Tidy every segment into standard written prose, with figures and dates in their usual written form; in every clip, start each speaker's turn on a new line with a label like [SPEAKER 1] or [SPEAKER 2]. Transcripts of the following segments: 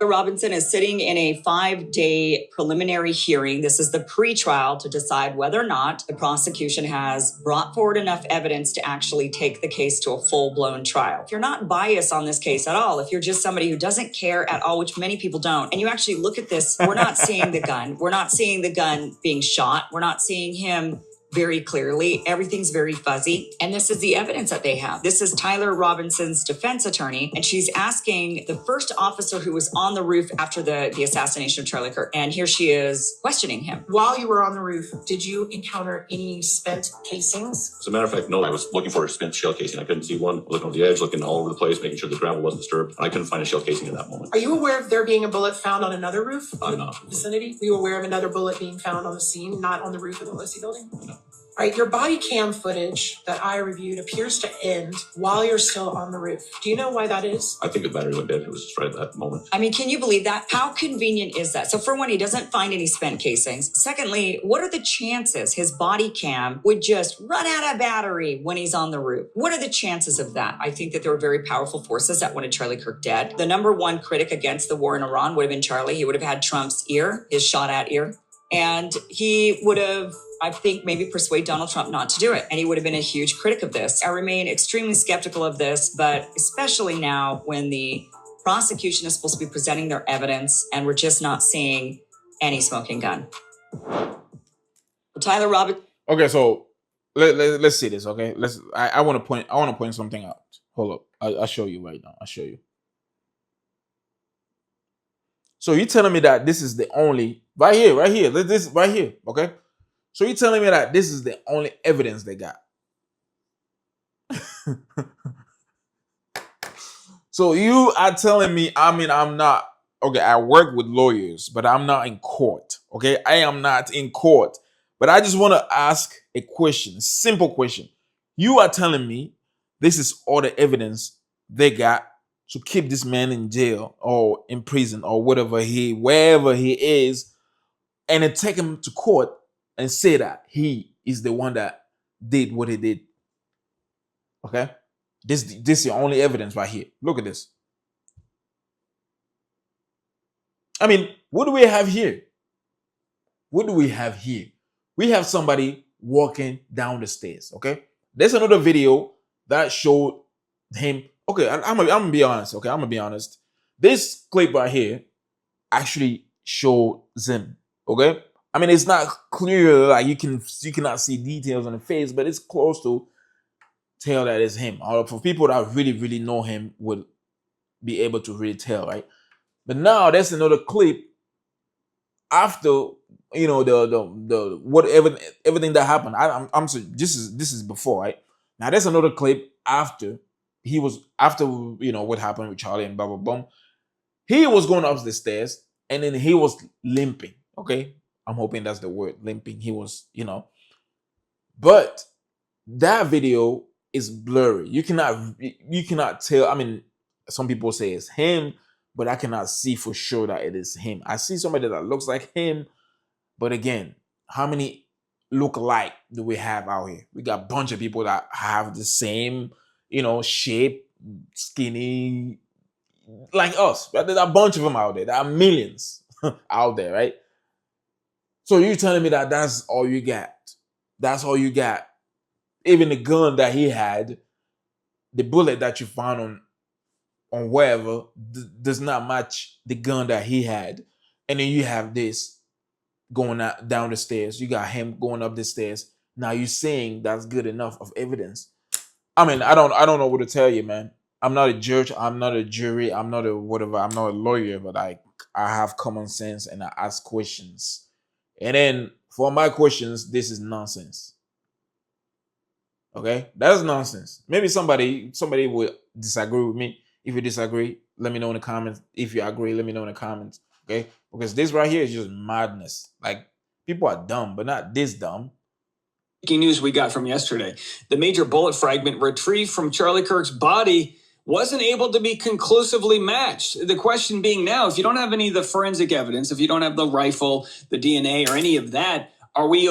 [SPEAKER 1] Robinson is sitting in a 5-day preliminary hearing. This is the pre-trial to decide whether or not the prosecution has brought forward enough evidence to actually take the case to a full-blown trial. If you're not biased on this case at all, if you're just somebody who doesn't care at all, which many people don't, and you actually look at this, we're not seeing the gun. We're not seeing the gun being shot. We're not seeing him very clearly. Everything's very fuzzy. And this is the evidence that they have. This is Tyler Robinson's defense attorney, and she's asking the first officer who was on the roof after the assassination of Charlie Kirk. And here she is questioning him.
[SPEAKER 2] While you were on the roof, did you encounter any spent casings?
[SPEAKER 3] As a matter of fact, no. I was looking for a spent shell casing. I couldn't see one. Looking on the edge, looking all over the place, making sure the gravel wasn't disturbed. And I couldn't find a shell casing at that moment.
[SPEAKER 2] Are you aware of there being a bullet found on another roof?
[SPEAKER 3] I'm not.
[SPEAKER 2] Vicinity? Were you aware of another bullet being found on the scene, not on the roof of the Lissy building?
[SPEAKER 3] No.
[SPEAKER 2] All right, your body cam footage that I reviewed appears to end while you're still on the roof. Do you know why that is?
[SPEAKER 3] I think the battery went dead. It was just right at that moment.
[SPEAKER 1] I mean, can you believe that? How convenient is that? So for one, he doesn't find any spent casings. Secondly, what are the chances his body cam would just run out of battery when he's on the roof? What are the chances of that? I think that there were very powerful forces that wanted Charlie Kirk dead. The number one critic against the war in Iran would have been Charlie. He would have had Trump's ear, his shot at ear. And he would have, I think, maybe persuade Donald Trump not to do it. And he would have been a huge critic of this. I remain extremely skeptical of this, but especially now when the prosecution is supposed to be presenting their evidence and we're just not seeing any smoking gun. Well, Tyler Roberts.
[SPEAKER 4] Okay, so let's see this. Okay, I want to point something out. Hold up, I'll show you right now. I'll show you. So you're telling me that this is the only right here, this right here, okay? So you're telling me that this is the only evidence they got. So you are telling me, I mean, I'm not, okay, I work with lawyers, but I'm not in court, okay? I am not in court, but I just want to ask a question, a simple question. You are telling me this is all the evidence they got to keep this man in jail or in prison or wherever he is, and then take him to court and say that he is the one that did what he did. Okay? This is the only evidence right here. Look at this. I mean, what do we have here? What do we have here? We have somebody walking down the stairs, okay? There's another video that showed him. Okay, I'm gonna be honest. Okay, I'm gonna be honest. This clip right here actually shows him. Okay, I mean it's not clear, like you cannot see details on the face, but it's close to tell that it's him. Or for people that really know him would be able to really tell, right? But now there's another clip after the whatever everything that happened. I'm sorry, this is before, right? Now there's another clip after. He was after what happened with Charlie and blah blah blah. He was going up the stairs and then he was limping. Okay, I'm hoping that's the word, limping. He was, but that video is blurry. You cannot tell. I mean, some people say it's him, but I cannot see for sure that it is him. I see somebody that looks like him, but again, how many look alike do we have out here? We got a bunch of people that have the same shape, skinny, like us. But there's a bunch of them out there. There are millions out there, right? So you're telling me that that's all you got? That's all you got? Even the gun that he had, the bullet that you found on wherever, does not match the gun that he had. And then you have this going down the stairs. You got him going up the stairs. Now you're saying that's good enough of evidence? I mean, I don't know what to tell you, man. I'm not a judge. I'm not a jury. I'm not a whatever. I'm not a lawyer, but I have common sense and I ask questions. And then for my questions, this is nonsense. Okay, that's nonsense. Maybe somebody will disagree with me. If you disagree, let me know in the comments. If you agree, let me know in the comments. Okay, because this right here is just madness. Like, people are dumb, but not this dumb.
[SPEAKER 5] Breaking news we got from yesterday. The major bullet fragment retrieved from Charlie Kirk's body wasn't able to be conclusively matched. The question being now, if you don't have any of the forensic evidence, if you don't have the rifle, the DNA, or any of that, are we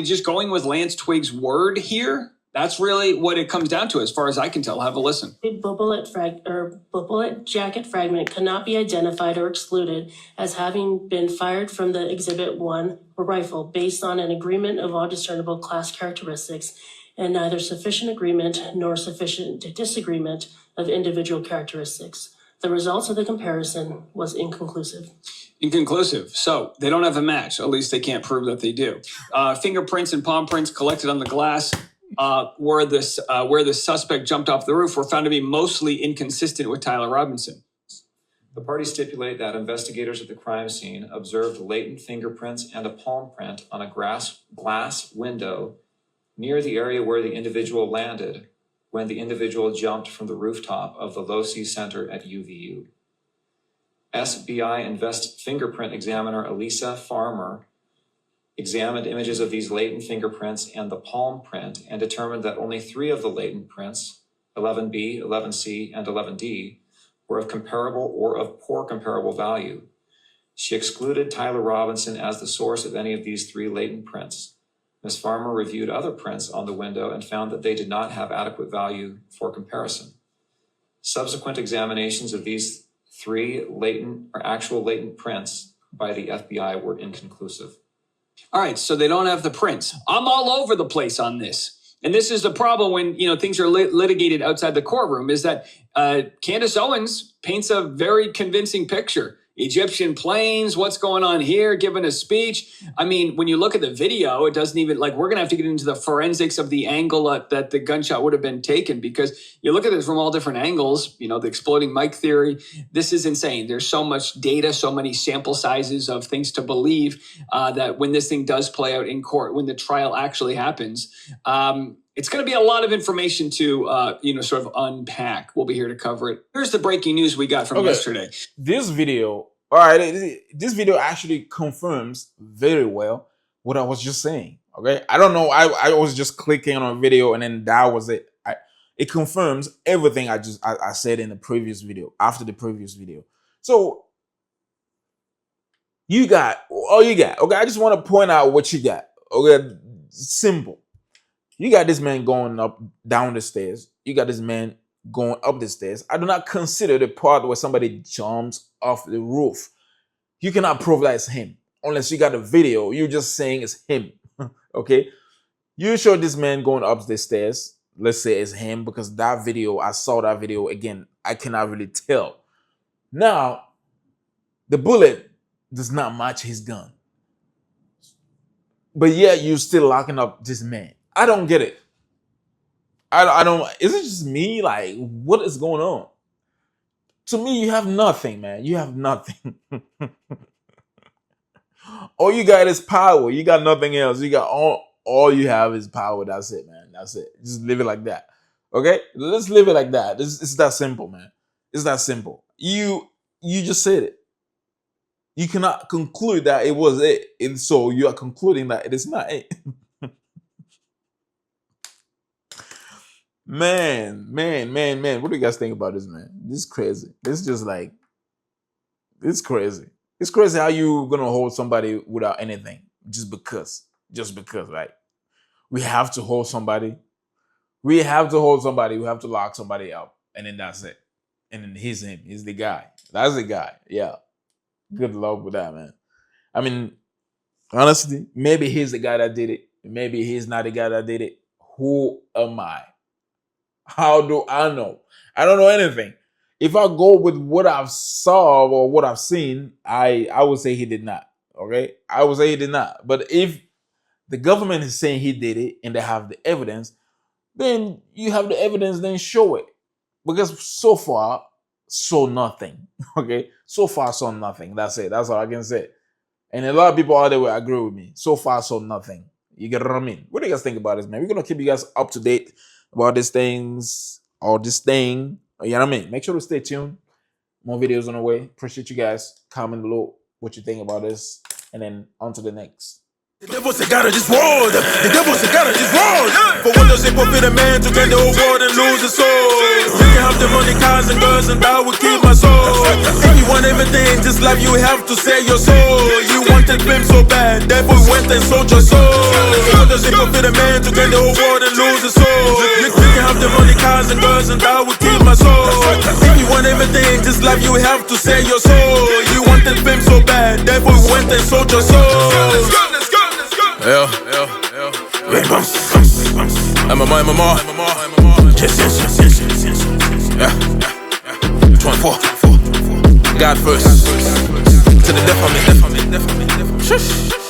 [SPEAKER 5] just going with Lance Twiggs' word here? That's really what it comes down to, as far as I can tell. Have a listen.
[SPEAKER 6] A bullet jacket fragment cannot be identified or excluded as having been fired from the Exhibit 1 rifle based on an agreement of all discernible class characteristics and neither sufficient agreement nor sufficient disagreement of individual characteristics. The results of the comparison was inconclusive.
[SPEAKER 5] Inconclusive. So they don't have a match. At least they can't prove that they do. Fingerprints and palm prints collected on the glass where the suspect jumped off the roof were found to be mostly inconsistent with Tyler Robinson.
[SPEAKER 7] The parties stipulate that investigators at the crime scene observed latent fingerprints and a palm print on a glass window near the area where the individual landed when the individual jumped from the rooftop of the Low-C Center at UVU. SBI fingerprint examiner Elisa Farmer examined images of these latent fingerprints and the palm print and determined that only 3 of the latent prints, 11B, 11C, and 11D, were of comparable or of poor comparable value. She excluded Tyler Robinson as the source of any of these 3 latent prints. Ms. Farmer reviewed other prints on the window and found that they did not have adequate value for comparison. Subsequent examinations of these 3 actual latent prints by the FBI were inconclusive.
[SPEAKER 5] All right, so they don't have the prints. I'm all over the place on this. And this is the problem when, things are litigated outside the courtroom, is that Candace Owens paints a very convincing picture. Egyptian planes, what's going on here, giving a speech. I mean, when you look at the video, it doesn't even, we're going to have to get into the forensics of the angle that the gunshot would have been taken, because you look at this from all different angles, the exploding mic theory. This is insane. There's so much data, so many sample sizes of things to believe that when this thing does play out in court, when the trial actually happens, it's going to be a lot of information to, sort of unpack. We'll be here to cover it. Here's the breaking news we got from yesterday.
[SPEAKER 4] This video, all right, this video actually confirms very well what I was just saying. Okay, I don't know. I was just clicking on a video and then that was it. It confirms everything I said in the previous video, after the previous video. So you got all you got. Okay, I just want to point out what you got. Okay, simple. You got this man going down the stairs. You got this man going up the stairs. I do not consider the part where somebody jumps off the roof. You cannot prove that it's him unless you got a video. You're just saying it's him. Okay? You show this man going up the stairs. Let's say it's him, because that video, I saw that video again. I cannot really tell. Now, the bullet does not match his gun. But yet you're still locking up this man. I don't get it. I don't. Is it just me? Like, what is going on? To me, you have nothing, man. You have nothing. All you got is power. You got nothing else. You got all you have is power. That's it, man. That's it. Just live it like that. Okay? Let's live it like that. It's that simple, man. It's that simple. You just said it. You cannot conclude that it was it. And so you are concluding that it is not it. Man. What do you guys think about this, man? This is crazy. This is just it's crazy. It's crazy how you gonna hold somebody without anything just because, right? We have to hold somebody. We have to lock somebody up, and then that's it. And then he's him. He's the guy. That's the guy. Yeah. Good luck with that, man. I mean, honestly, maybe he's the guy that did it. Maybe he's not the guy that did it. Who am I? How do I know? I don't know anything. If I go with what I've saw or what I've seen, I would say he did not. Okay? I would say he did not. But if the government is saying he did it and they have the evidence, then you have the evidence, then show it. Because so far, so nothing. Okay? So far, so nothing. That's it. That's all I can say. And a lot of people out there will agree with me. So far, so nothing. You get what I mean? What do you guys think about this, man? We're going to keep you guys up to date about these things or this thing. You know what I mean? Make sure to stay tuned. More videos on the way. Appreciate you guys. Comment below what you think about this. And then on to the next.
[SPEAKER 8] The devil said gotta just roll. The devil said gotta just roll. For what does it profit a man to gain the whole world and lose his soul? You can have the money, cars and girls, and that will keep my soul. If you want everything, this life you have to sell your soul. You wanted fame so bad, devil went and sold your soul. For what does it profit a man to gain the whole world and lose his soul? You can have the money, cars and girls, and that will keep my soul. If you want everything, this life you have to sell your soul. You wanted fame so bad, devil went and sold your soul. Yeah. Red bumps. MMA. Yeah. 24. God first. To the death of me. Shush.